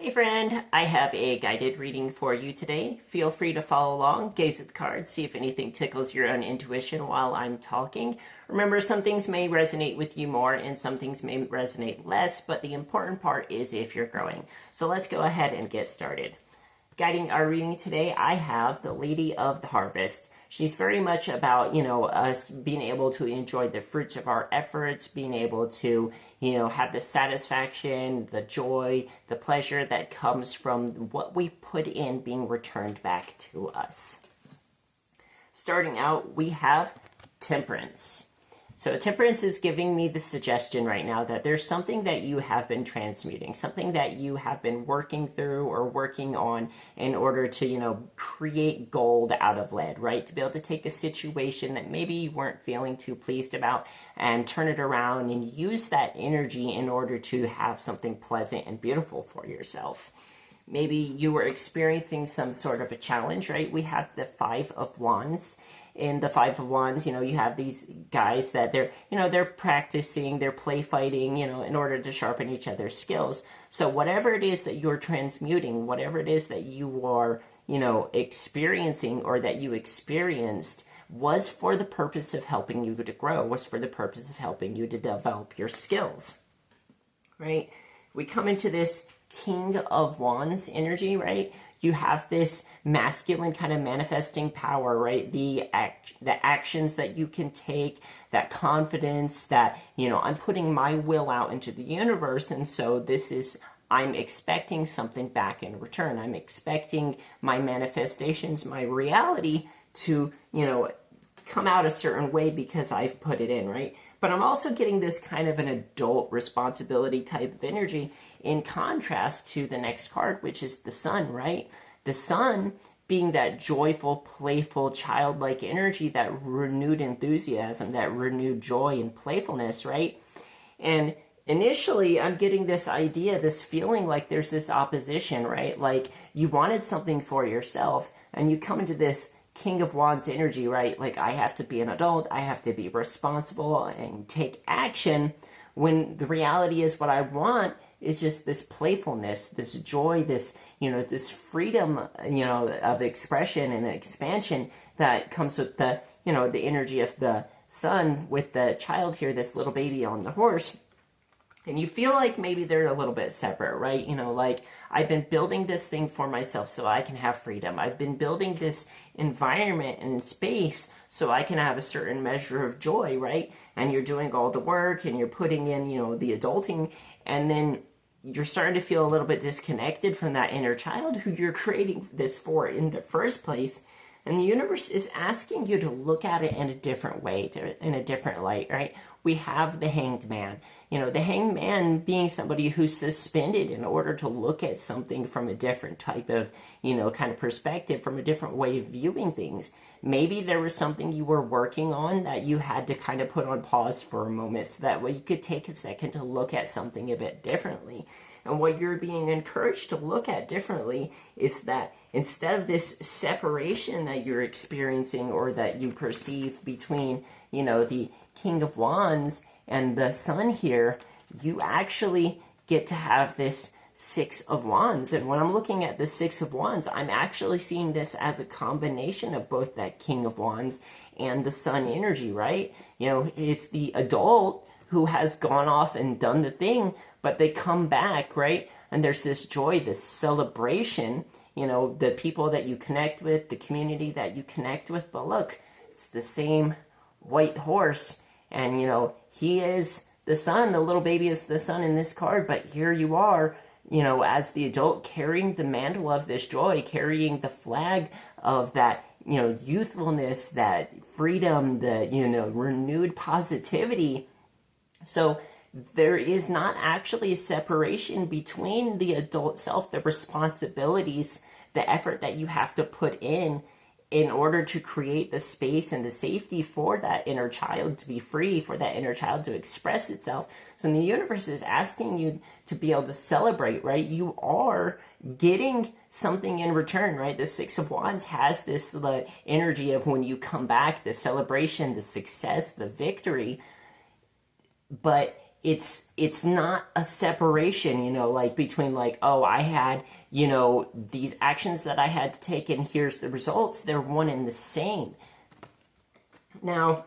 Hey friend, I have a guided reading for you today. Feel free to follow along, gaze at the cards, see if anything tickles your own intuition while I'm talking. Remember, some things may resonate with you more and some things may resonate less, but the important part is if you're growing. So let's go ahead and get started. Guiding our reading today, I have the Lady of the Harvest. She's very much about, us being able to enjoy the fruits of our efforts, being able to, have the satisfaction, the joy, the pleasure that comes from what we put in being returned back to us. Starting out, we have Temperance. So Temperance is giving me the suggestion right now that there's something that you have been transmuting, something that you have been working through or working on in order to, create gold out of lead, right? To be able to take a situation that maybe you weren't feeling too pleased about and turn it around and use that energy in order to have something pleasant and beautiful for yourself. Maybe you were experiencing some sort of a challenge, right? We have the Five of Wands. In the Five of Wands, you have these guys that they're practicing, they're play fighting, in order to sharpen each other's skills. So whatever it is that you're transmuting, whatever it is that you are, experiencing or that you experienced was for the purpose of helping you to grow, was for the purpose of helping you to develop your skills, right? We come into this King of Wands energy, right? You have this masculine kind of manifesting power, right? The actions that you can take, that confidence that, I'm putting my will out into the universe. And so I'm expecting something back in return. I'm expecting my manifestations, my reality to, come out a certain way because I've put it in, right? But I'm also getting this kind of an adult responsibility type of energy in contrast to the next card, which is the Sun, right? The Sun being that joyful, playful, childlike energy, that renewed enthusiasm, that renewed joy and playfulness, right? And initially, I'm getting this idea, this feeling like there's this opposition, right? Like you wanted something for yourself and you come into this King of Wands energy, right? Like I have to be an adult, I have to be responsible and take action, when the reality is what I want is just this playfulness, this joy, this, this freedom, of expression and expansion that comes with the, the energy of the Sun with the child here, this little baby on the horse. And you feel like maybe they're a little bit separate, right? Like I've been building this thing for myself so I can have freedom. I've been building this environment and space so I can have a certain measure of joy, right? And you're doing all the work and you're putting in, the adulting, and then you're starting to feel a little bit disconnected from that inner child who you're creating this for in the first place. And the universe is asking you to look at it in a different way, in a different light, right? We have the Hanged Man. The Hanged Man being somebody who's suspended in order to look at something from a different type of, kind of perspective, from a different way of viewing things. Maybe there was something you were working on that you had to kind of put on pause for a moment so that way you could take a second to look at something a bit differently. And what you're being encouraged to look at differently is that instead of this separation that you're experiencing or that you perceive between, the King of Wands and the Sun here, you actually get to have this Six of Wands. And when I'm looking at the Six of Wands, I'm actually seeing this as a combination of both that King of Wands and the Sun energy, right? It's the adult who has gone off and done the thing, but they come back, right? And there's this joy, this celebration, the people that you connect with, the community that you connect with. But look, it's the same white horse, and he is the Sun, the little baby is the Sun in this card, but here you are, as the adult carrying the mantle of this joy, carrying the flag of that, youthfulness, that freedom, the, renewed positivity. So there is not actually a separation between the adult self, the responsibilities, the effort that you have to put in order to create the space and the safety for that inner child to be free, for that inner child to express itself. So the universe is asking you to be able to celebrate, right? You are getting something in return, right? The Six of Wands has this energy of when you come back, the celebration, the success, the victory. But it's not a separation, like between like, oh, I had, these actions that I had to take and here's the results. They're one and the same. Now,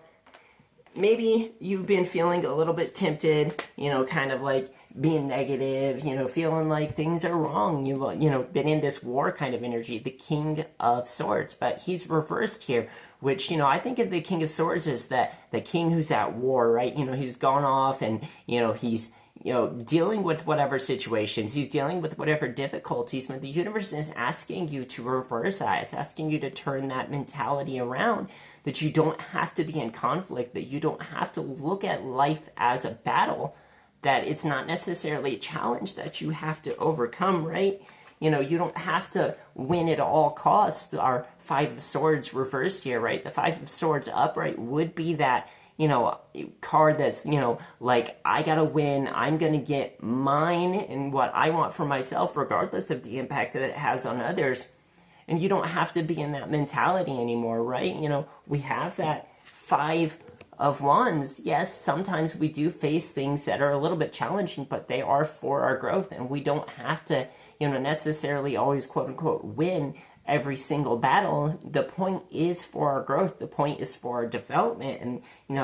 maybe you've been feeling a little bit tempted, kind of like being negative, feeling like things are wrong. You've been in this war kind of energy, the King of Swords, but he's reversed here, which, I think of the King of Swords as the king who's at war, right? He's gone off and, he's, dealing with whatever situations, he's dealing with whatever difficulties, but the universe is asking you to reverse that. It's asking you to turn that mentality around, that you don't have to be in conflict, that you don't have to look at life as a battle, that it's not necessarily a challenge that you have to overcome, right? You don't have to win at all costs. Our Five of Swords reversed here, right? The Five of Swords upright would be that, card that's, like, I gotta win, I'm gonna get mine and what I want for myself, regardless of the impact that it has on others. And you don't have to be in that mentality anymore, right? We have that Five of Wands. Yes, sometimes we do face things that are a little bit challenging, but they are for our growth, and we don't have to, necessarily always, quote unquote, win every single battle. The point is for our growth. The point is for our development, and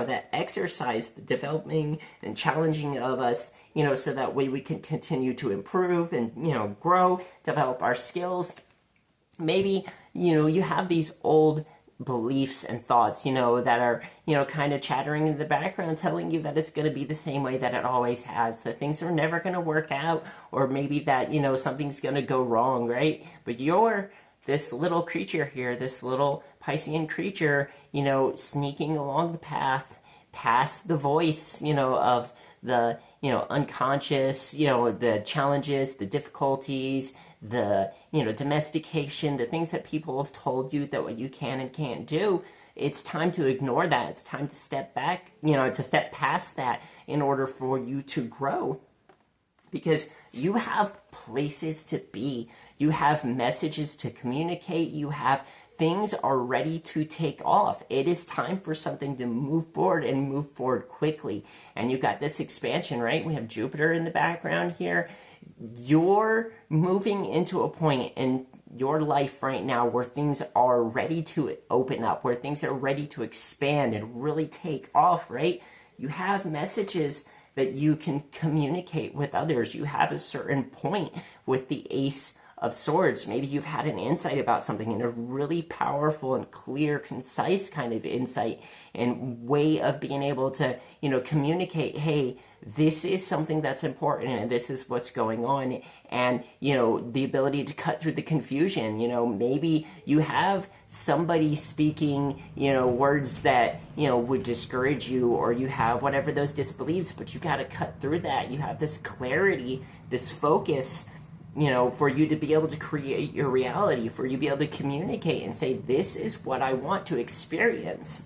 that exercise, the developing and challenging of us, so that way we can continue to improve and grow, develop our skills. Maybe you have these old beliefs and thoughts, that are, kind of chattering in the background, telling you that it's going to be the same way that it always has, that things are never going to work out, or maybe that, something's going to go wrong, right? But you're this little creature here, this little Piscean creature, sneaking along the path, past the voice, of the, unconscious, the challenges, the difficulties, the, domestication, the things that people have told you that what you can and can't do. It's time to ignore that. It's time to step back, to step past that in order for you to grow. Because you have places to be. You have messages to communicate. You have things are ready to take off. It is time for something to move forward and move forward quickly. And you got this expansion, right? We have Jupiter in the background here. You're moving into a point in your life right now where things are ready to open up, where things are ready to expand and really take off, right? You have messages that you can communicate with others. You have a certain point with the Ace of Swords. Maybe you've had an insight about something, and a really powerful and clear, concise kind of insight and way of being able to, communicate, hey, this is something that's important and this is what's going on. And, the ability to cut through the confusion, maybe you have somebody speaking, words that, would discourage you, or you have whatever those disbeliefs, but you got to cut through that. You have this clarity, this focus, for you to be able to create your reality, for you to be able to communicate and say, this is what I want to experience.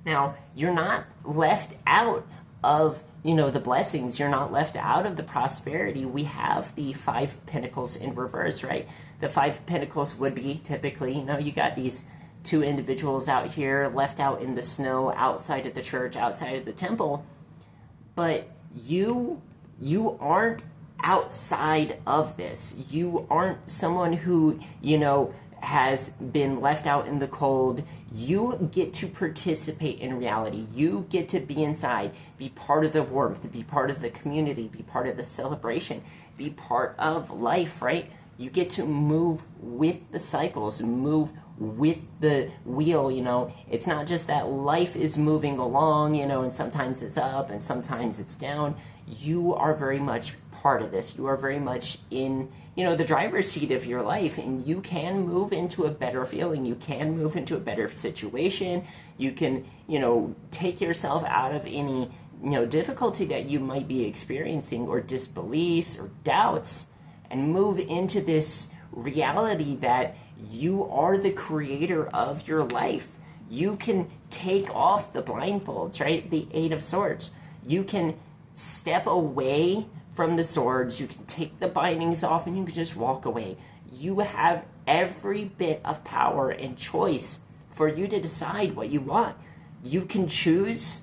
Now, you're not left out of, the blessings. You're not left out of the prosperity. We have the Five of Pentacles in reverse, right? The Five of Pentacles would be typically, you got these two individuals out here left out in the snow outside of the church, outside of the temple, but you aren't outside of this. You aren't someone who, has been left out in the cold. You get to participate in reality. You get to be inside, be part of the warmth, be part of the community, be part of the celebration, be part of life, right? You get to move with the cycles, move with the wheel. It's not just that life is moving along, and sometimes it's up and sometimes it's down. You are very much part of this. You are very much in, the driver's seat of your life, and you can move into a better feeling. You can move into a better situation. You can, take yourself out of any, difficulty that you might be experiencing, or disbeliefs or doubts, and move into this reality that you are the creator of your life. You can take off the blindfolds, right? The Eight of Swords. You can step away from the swords. You can take the bindings off and you can just walk away. You have every bit of power and choice for you to decide what you want. You can choose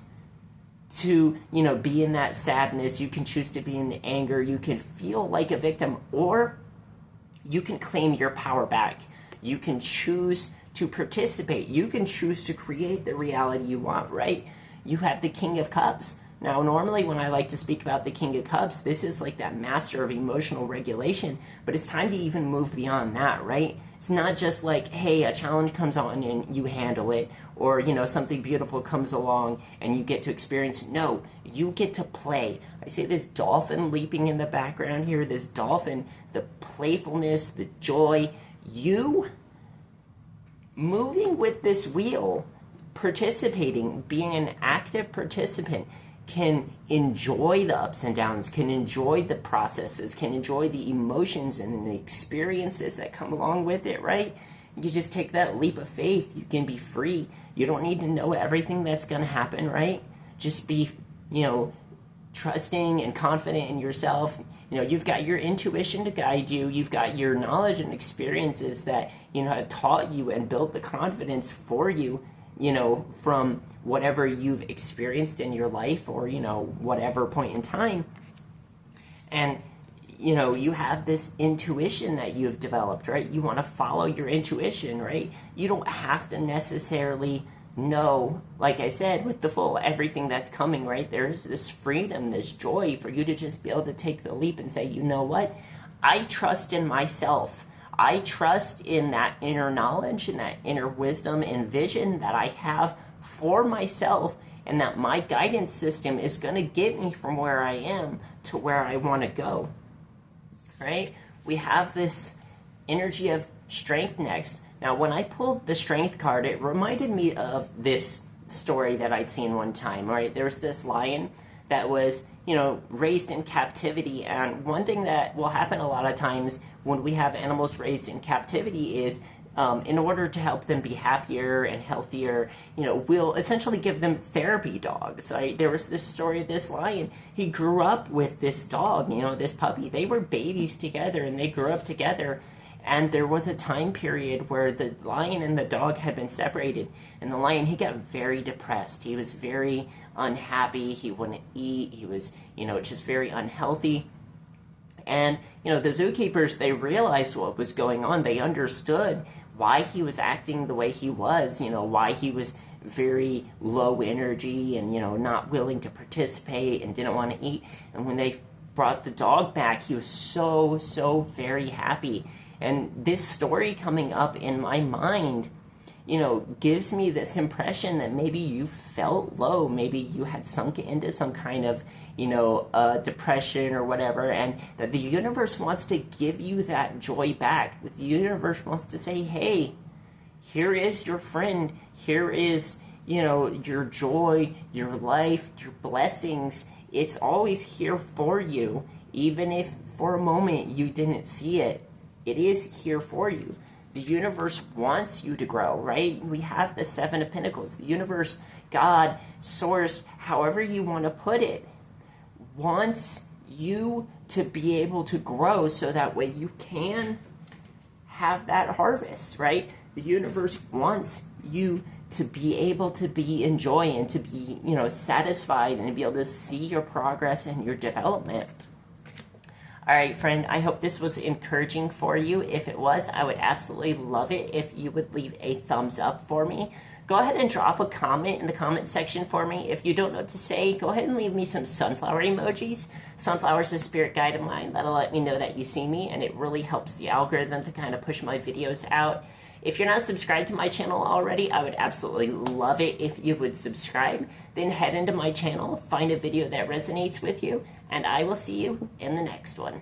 to, be in that sadness. You can choose to be in the anger. You can feel like a victim, or you can claim your power back. You can choose to participate. You can choose to create the reality you want, right? You have the King of Cups. Now, normally when I like to speak about the King of Cups, this is like that master of emotional regulation, but it's time to even move beyond that, right? It's not just like, hey, a challenge comes on and you handle it, or, something beautiful comes along and you get to experience. No, you get to play. I see this dolphin leaping in the background here, this dolphin, the playfulness, the joy. You moving with this wheel, participating, being an active participant, can enjoy the ups and downs, can enjoy the processes, can enjoy the emotions and the experiences that come along with it, right? You just take that leap of faith. You can be free. You don't need to know everything that's going to happen, right? Just be, trusting and confident in yourself. You've got your intuition to guide you. You've got your knowledge and experiences that, have taught you and built the confidence for you, from whatever you've experienced in your life or, whatever point in time. And, you have this intuition that you've developed, right? You want to follow your intuition, right? You don't have to necessarily know, like I said, with the full everything that's coming, right? There's this freedom, this joy for you to just be able to take the leap and say, you know what? I trust in myself. I trust in that inner knowledge and that inner wisdom and vision that I have for myself, and that my guidance system is going to get me from where I am to where I want to go, right? We have this energy of strength next. Now, when I pulled the strength card, it reminded me of this story that I'd seen one time, right? There was this lion that was, raised in captivity. And one thing that will happen a lot of times when we have animals raised in captivity is, in order to help them be happier and healthier, we'll essentially give them therapy dogs. Right? There was this story of this lion. He grew up with this dog, this puppy. They were babies together and they grew up together. And there was a time period where the lion and the dog had been separated. And the lion, he got very depressed. He was very unhappy. He wouldn't eat. He was, just very unhealthy. And, the zookeepers, they realized what was going on. They understood why he was acting the way he was, why he was very low energy and, not willing to participate and didn't want to eat. And when they brought the dog back, he was so very happy. And this story coming up in my mind, gives me this impression that maybe you felt low, maybe you had sunk into some kind of, depression or whatever, and that the universe wants to give you that joy back. The universe wants to say, hey, here is your friend, here is, your joy, your life, your blessings. It's always here for you, even if for a moment you didn't see it. It is here for you. The universe wants you to grow, right? We have the Seven of Pentacles. The universe, God, Source, however you want to put it, wants you to be able to grow so that way you can have that harvest, right? The universe wants you to be able to be in joy and to be, satisfied and to be able to see your progress and your development. All right, friend, I hope this was encouraging for you. If it was, I would absolutely love it if you would leave a thumbs up for me. Go ahead and drop a comment in the comment section for me. If you don't know what to say, go ahead and leave me some sunflower emojis. Sunflower's a spirit guide of mine. That'll let me know that you see me, and it really helps the algorithm to kind of push my videos out. If you're not subscribed to my channel already, I would absolutely love it if you would subscribe. Then head into my channel, find a video that resonates with you, and I will see you in the next one.